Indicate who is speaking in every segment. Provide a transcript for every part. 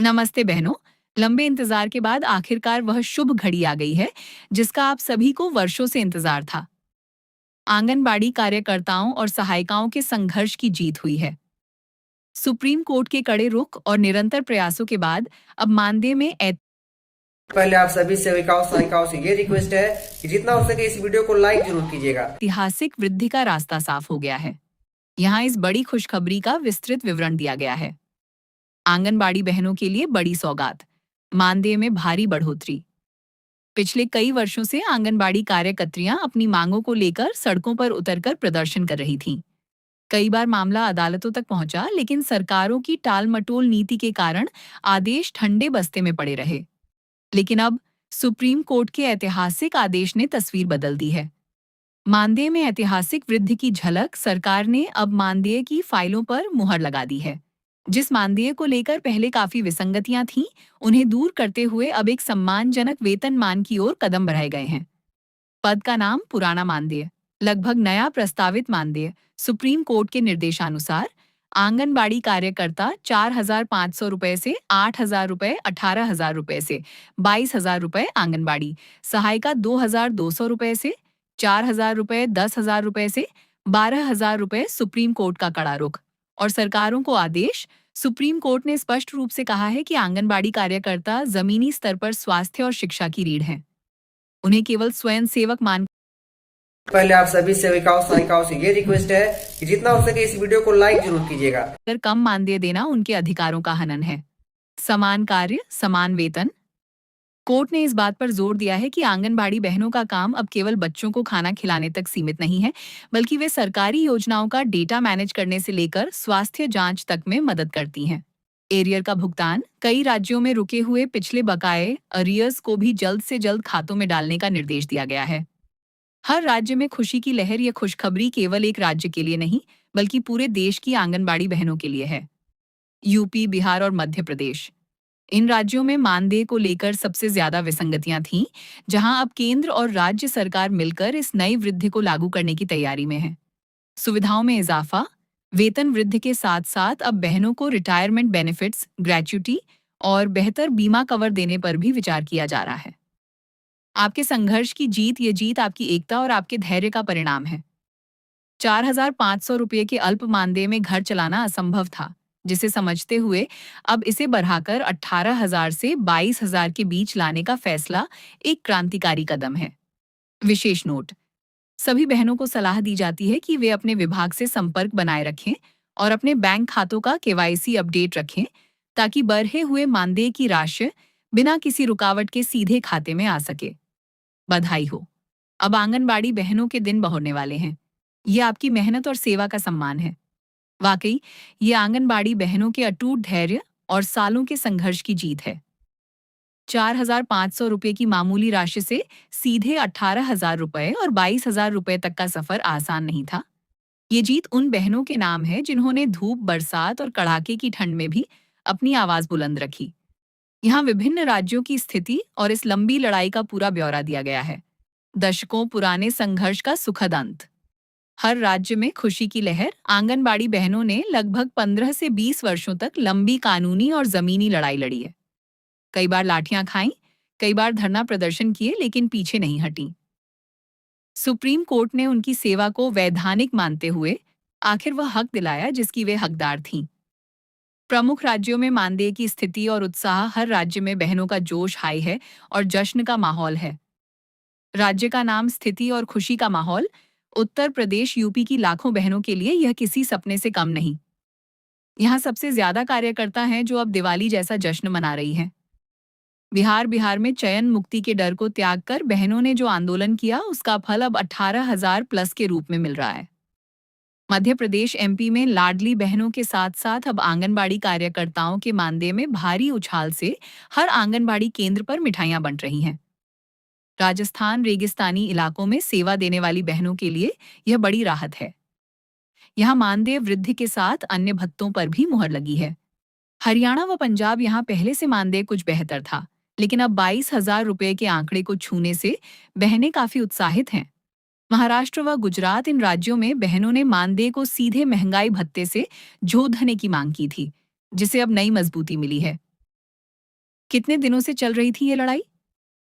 Speaker 1: नमस्ते बहनों। लंबे इंतजार के बाद आखिरकार वह शुभ घड़ी आ गई है जिसका आप सभी को वर्षों से इंतजार था। आंगनबाड़ी कार्यकर्ताओं और सहायिकाओं के संघर्ष की जीत हुई है। सुप्रीम कोर्ट के कड़े रुख और निरंतर प्रयासों के बाद अब मानदेय में
Speaker 2: पहले आप सभी सेविकाओं सहायिकाओं से ये रिक्वेस्ट है कि जितना हो सके इस वीडियो को लाइक जरूर कीजिएगा।
Speaker 1: ऐतिहासिक वृद्धि का रास्ता साफ हो गया है। यहाँ इस बड़ी खुशखबरी का विस्तृत विवरण दिया गया है। आंगनबाड़ी बहनों के लिए बड़ी सौगात, मानदेय में भारी बढ़ोतरी। पिछले कई वर्षों से आंगनबाड़ी कार्यकर्त्रियां अपनी मांगों को लेकर सड़कों पर उतरकर प्रदर्शन कर रही थीं। कई बार मामला अदालतों तक पहुंचा, लेकिन सरकारों की टालमटोल नीति के कारण आदेश ठंडे बस्ते में पड़े रहे। लेकिन अब सुप्रीम कोर्ट के ऐतिहासिक आदेश ने तस्वीर बदल दी है। मानदेय में ऐतिहासिक वृद्धि की झलक सरकार ने अब मानदेय की फाइलों पर मुहर लगा दी है। जिस मानदेय को लेकर पहले काफी विसंगतियां थीं, उन्हें दूर करते हुए अब एक सम्मानजनक वेतनमान की ओर कदम बढ़ाए गए हैं। पद का नाम पुराना मानदेय, लगभग नया प्रस्तावित मानदेय। सुप्रीम कोर्ट के निर्देशानुसार आंगनबाड़ी कार्यकर्ता 4,500 रुपए से 8,000 रुपए, 18,000 रुपए से 22,000 रुपए, आंगनबाड़ी सहायिका 2,200 रुपए से 4,000 रुपए, 10,000 रुपए से 12,000 रुपए। सुप्रीम कोर्ट का कड़ा रुख और सरकारों को आदेश। सुप्रीम कोर्ट ने स्पष्ट रूप से कहा है कि आंगनबाड़ी कार्यकर्ता जमीनी स्तर पर स्वास्थ्य और शिक्षा की रीढ़ हैं। उन्हें केवल स्वयं सेवक मान
Speaker 2: पहले आप सभी सेविकाओं सहायिकाओं से ये रिक्वेस्ट है कि जितना हो सके इस वीडियो को लाइक जरूर कीजिएगा।
Speaker 1: कर कम मानदेय देना उनके अधिकारों का हनन है। समान कार्य समान वेतन। कोर्ट ने इस बात पर जोर दिया है कि आंगनबाड़ी बहनों का काम अब केवल बच्चों को खाना खिलाने तक सीमित नहीं है, बल्कि वे सरकारी योजनाओं का डेटा मैनेज करने से लेकर स्वास्थ्य जांच तक में मदद करती हैं। एरियर का भुगतान, कई राज्यों में रुके हुए पिछले बकाए अरियर्स को भी जल्द से जल्द खातों में डालने का निर्देश दिया गया है। हर राज्य में खुशी की लहर। यह खुशखबरी केवल एक राज्य के लिए नहीं, बल्कि पूरे देश की आंगनबाड़ी बहनों के लिए है। यूपी, बिहार और मध्य प्रदेश, इन राज्यों में मानदेय को लेकर सबसे ज्यादा विसंगतियां थीं, जहां अब केंद्र और राज्य सरकार मिलकर इस नई वृद्धि को लागू करने की तैयारी में है। सुविधाओं में इजाफा, वेतन वृद्धि के साथ साथ अब बहनों को रिटायरमेंट बेनिफिट्स, ग्रेच्युटी और बेहतर बीमा कवर देने पर भी विचार किया जा रहा है। आपके संघर्ष की जीत, ये जीत आपकी एकता और आपके धैर्य का परिणाम है। 4,500 रुपये के अल्प मानदेय में घर चलाना असंभव था, जिसे समझते हुए अब इसे बढ़ाकर 18,000 से 22,000 के बीच लाने का फैसला एक क्रांतिकारी कदम है। विशेष नोट, सभी बहनों को सलाह दी जाती है कि वे अपने विभाग से संपर्क बनाए रखें और अपने बैंक खातों का केवाईसी अपडेट रखें, ताकि बढ़े हुए मानदेय की राशि बिना किसी रुकावट के सीधे खाते में आ सके। बधाई हो, अब आंगनबाड़ी बहनों के दिन बहुरने वाले हैं। ये आपकी मेहनत और सेवा का सम्मान है। वाकई, ये आंगनबाड़ी बहनों के अटूट धैर्य और सालों के संघर्ष की जीत है। 4,500 रुपये की मामूली राशि से सीधे 18,000 रुपये और 22,000 रुपये तक का सफर आसान नहीं था। ये जीत उन बहनों के नाम है जिन्होंने धूप, बरसात और कड़ाके की ठंड में भी अपनी आवाज बुलंद रखी। यहाँ विभिन्न राज्यों की स्थिति और इस लंबी लड़ाई का पूरा ब्यौरा दिया गया है। दशकों पुराने संघर्ष का सुखद अंत। हर राज्य में खुशी की लहर। आंगनबाड़ी बहनों ने लगभग 15 से 20 वर्षों तक लंबी कानूनी और जमीनी लड़ाई लड़ी है। कई बार लाठियां खाईं, कई बार धरना प्रदर्शन किए, लेकिन पीछे नहीं हटी। सुप्रीम कोर्ट ने उनकी सेवा को वैधानिक मानते हुए आखिर वह हक दिलाया जिसकी वे हकदार थीं। प्रमुख राज्यों में मानदेय की स्थिति और उत्साह। हर राज्य में बहनों का जोश हाई है और जश्न का माहौल है। राज्य का नाम, स्थिति और खुशी का माहौल। उत्तर प्रदेश, यूपी की लाखों बहनों के लिए यह किसी सपने से कम नहीं। यहाँ सबसे ज्यादा कार्यकर्ता हैं जो अब दिवाली जैसा जश्न मना रही हैं। बिहार में चयन मुक्ति के डर को त्याग कर बहनों ने जो आंदोलन किया, उसका फल अब 18,000 प्लस के रूप में मिल रहा है। मध्य प्रदेश, एमपी में लाडली बहनों के साथ साथ अब आंगनबाड़ी कार्यकर्ताओं के मानदेय में भारी उछाल से हर आंगनबाड़ी केंद्र पर मिठाइयां बंट रही हैं। राजस्थान, रेगिस्तानी इलाकों में सेवा देने वाली बहनों के लिए यह बड़ी राहत है। यहाँ मानदेय वृद्धि के साथ अन्य भत्तों पर भी मुहर लगी है। हरियाणा व पंजाब, यहाँ पहले से मानदेय कुछ बेहतर था, लेकिन अब 22,000 रुपये के आंकड़े को छूने से बहनें काफी उत्साहित हैं। महाराष्ट्र व गुजरात, इन राज्यों में बहनों ने मानदेय को सीधे महंगाई भत्ते से जोड़ने की मांग की थी, जिसे अब नई मजबूती मिली है। कितने दिनों से चल रही थी ये लड़ाई?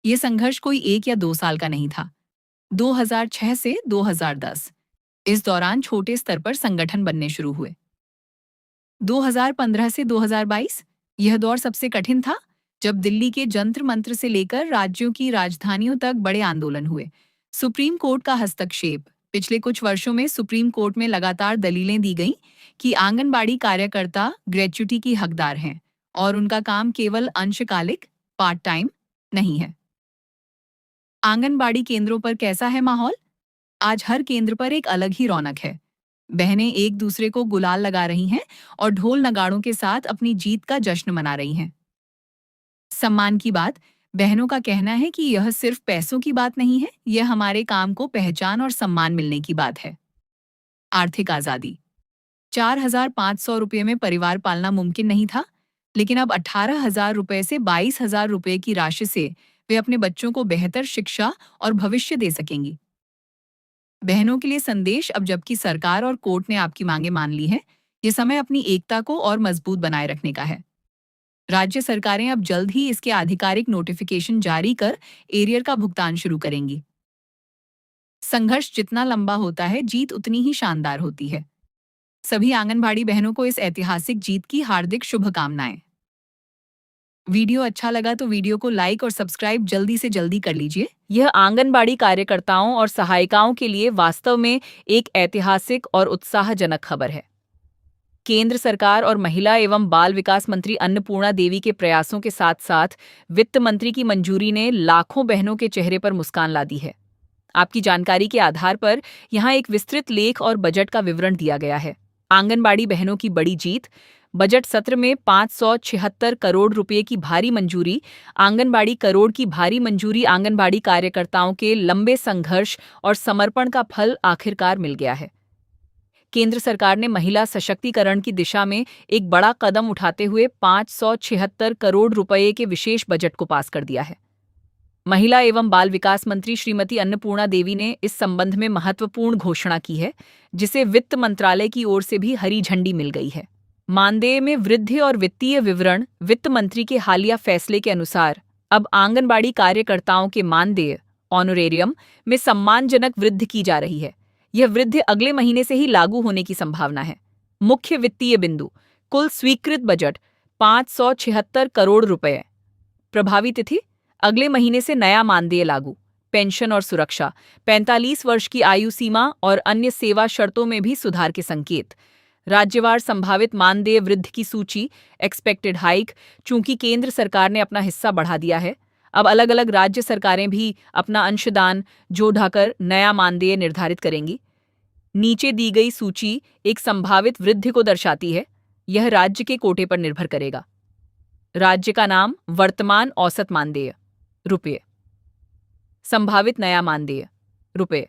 Speaker 1: ये संघर्ष कोई 1 या 2 साल का नहीं था। 2006 से 2010 इस दौरान छोटे स्तर पर संगठन बनने शुरू हुए। 2015 से 2022 यह दौर सबसे कठिन था, जब दिल्ली के जंतर मंत्र से लेकर राज्यों की राजधानियों तक बड़े आंदोलन हुए। सुप्रीम कोर्ट का हस्तक्षेप। पिछले कुछ वर्षों में सुप्रीम कोर्ट में लगातार दलीलें दी गईं कि आंगनबाड़ी कार्यकर्ता ग्रेच्युटी की हकदार हैं और उनका काम केवल अंशकालिक पार्ट टाइम नहीं है। आंगनबाड़ी केंद्रों पर कैसा है माहौल? आज हर केंद्र पर एक अलग ही रौनक है। बहनें एक दूसरे को गुलाल लगा रही हैं और ढोल नगाड़ों के साथ अपनी जीत का जश्न मना रही हैं। सम्मान की बात। बहनों का कहना है कि यह सिर्फ पैसों की बात नहीं है, यह हमारे काम को पहचान और सम्मान मिलने की बात है। आर्थिक आज़ादी। 4,500 रुपये में परिवार पालना मुमकिन नहीं था, लेकिन अब 18,000 रुपये से 22,000 रुपये की राशि से वे अपने बच्चों को बेहतर शिक्षा और भविष्य दे सकेंगी। बहनों के लिए संदेश। अब जबकि सरकार और कोर्ट ने आपकी मांगे मान ली हैं, ये समय अपनी एकता को और मजबूत बनाए रखने का है। राज्य सरकारें अब जल्द ही इसके आधिकारिक नोटिफिकेशन जारी कर एरियर का भुगतान शुरू करेंगी। संघर्ष जितना लंबा होता है, जीत उतनी ही शानदार होती है। सभी आंगनबाड़ी बहनों को इस ऐतिहासिक जीत की हार्दिक शुभकामनाएं। वीडियो अच्छा लगा तो वीडियो को लाइक और सब्सक्राइब जल्दी से जल्दी कर लीजिए।
Speaker 3: यह आंगनबाड़ी कार्यकर्ताओं और सहायिकाओं के लिए वास्तव में एक ऐतिहासिक और उत्साहजनक खबर है। केंद्र सरकार और महिला एवं बाल विकास मंत्री अन्नपूर्णा देवी के प्रयासों के साथ साथ वित्त मंत्री की मंजूरी ने लाखों बहनों के चेहरे पर मुस्कान ला दी है। आपकी जानकारी के आधार पर यहाँ एक विस्तृत लेख और बजट का विवरण दिया गया है। आंगनबाड़ी बहनों की बड़ी जीत। बजट सत्र में 576 करोड़ रुपए की भारी मंजूरी। आंगनबाड़ी करोड़ की भारी मंजूरी। आंगनबाड़ी कार्यकर्ताओं के लंबे संघर्ष और समर्पण का फल आखिरकार मिल गया है। केंद्र सरकार ने महिला सशक्तिकरण की दिशा में एक बड़ा कदम उठाते हुए 576 करोड़ रुपए के विशेष बजट को पास कर दिया है। महिला एवं बाल विकास मंत्री श्रीमती अन्नपूर्णा देवी ने इस संबंध में महत्वपूर्ण घोषणा की है, जिसे वित्त मंत्रालय की ओर से भी हरी झंडी मिल गई है। मानदेय में वृद्धि और वित्तीय विवरण। वित्त मंत्री के हालिया फैसले के अनुसार अब आंगनबाड़ी कार्यकर्ताओं के मानदेय ऑनोरेरियम में सम्मानजनक वृद्धि की जा रही है। यह वृद्धि अगले महीने से ही लागू होने की संभावना है। मुख्य वित्तीय बिंदु। कुल स्वीकृत बजट 576 करोड़ रुपए। प्रभावी तिथि अगले महीने से नया मानदेय लागू। पेंशन और सुरक्षा। 45 वर्ष की आयु सीमा और अन्य सेवा शर्तों में भी सुधार के संकेत। राज्यवार संभावित मानदेय वृद्धि की सूची। Expected hike. चूंकि केंद्र सरकार ने अपना हिस्सा बढ़ा दिया है, अब अलग अलग राज्य सरकारें भी अपना अंशदान जोड़कर नया मानदेय निर्धारित करेंगी। नीचे दी गई सूची एक संभावित वृद्धि को दर्शाती है। यह राज्य के कोटे पर निर्भर करेगा। राज्य का नाम। वर्तमान औसत मानदेय रुपये। संभावित नया मानदेय रुपये।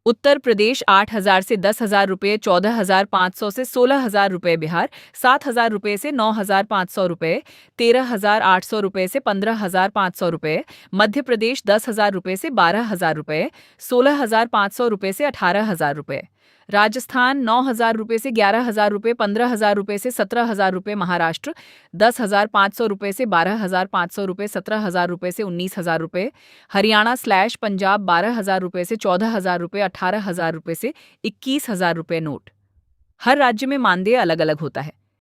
Speaker 3: उत्तर प्रदेश 8,000 से 10,000 रुपये। 14,500 से 16,000 रुपये। बिहार 7,000 रुपये से 9,500 रुपये। 13,800 रुपये से 15,500 रुपये। मध्य प्रदेश 10,000 रुपये से 12,000 रुपये। 16,500 रुपये से 18,000 रुपये। राजस्थान 9,000 रुपये से 11,000 रुपये। 15,000 रुपये से 17,000 रुपये। महाराष्ट्र 10,500 रुपये से 12,500 रुपये। 17,000 रुपये से 19,000 रुपये। हरियाणा / पंजाब 12,000 रुपये से 14,000 रुपये। 18,000 रुपये से 21,000 रुपये। नोट: हर राज्य में मानदेय अलग अलग होता है।